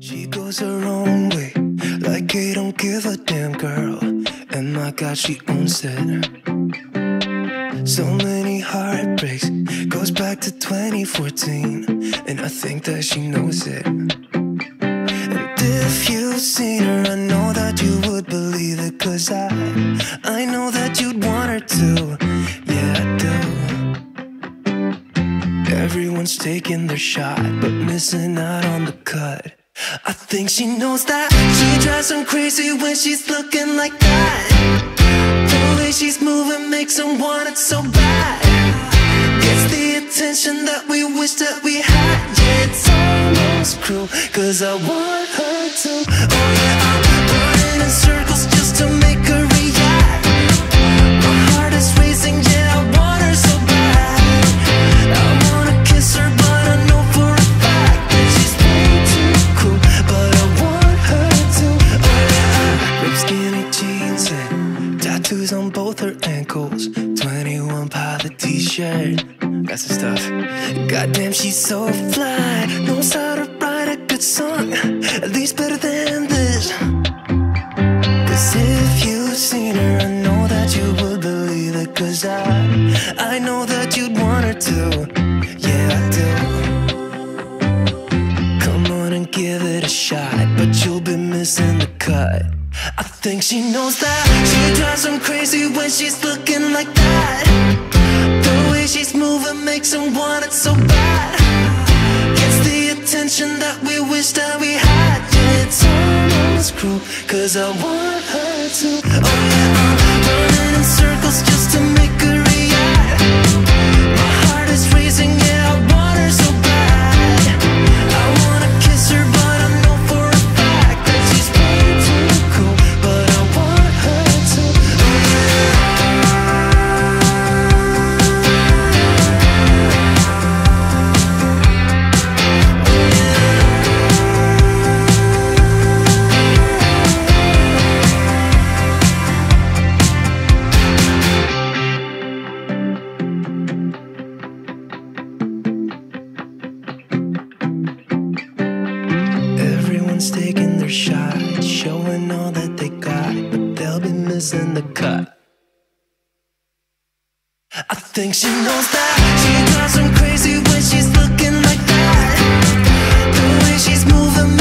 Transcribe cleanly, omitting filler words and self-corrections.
She goes her own way, like I don't give a damn girl. And my God, she owns it. So many heartbreaks, goes back to 2014, and I think that she knows it. And if you've seen her, I know that you would believe it, 'cause I know that you'd want her to. Yeah, I do. Everyone's taking their shot, but missing out on the cut. I think she knows that. She drives them crazy when she's looking like that. The way she's moving makes them want it so bad. Gets the attention that we wish that we had. Yeah, it's almost cruel, 'cause I want her to. Oh yeah, I'm running in circles just to make her react. My heart is racing, yeah, I want her so bad. I wanna kiss her, but I know for a fact that she's way too cool. But I want her to. Oh yeah, ripped skinny jeans and tattoos on both her ankles. 21 pilot t-shirt, that's the stuff. Goddamn, she's so fly. Knows how to write a good song, at least better than this. 'Cause if you've seen her, I know that you would believe it. 'Cause I know that you'd want her to. Yeah, I do. Come on and give it a shot, but you'll be missing the cut. I think she knows that. She drives them crazy when she's looking like that. The way she's moving makes them want it so bad. Gets the attention that we wish that we had. Yeah, it's almost cruel, 'cause I want her to. Oh yeah, I'm running in circles just to make her react. My heart is racing, yeah, I want her so bad. I wanna kiss her, but I know for a fact that she's way too cool. But I want her to. Oh yeah. Everyone's taking their shot, showing all that they got, but they'll be missing the cut. I think she knows that. She drives them crazy when she's looking like that. The way she's moving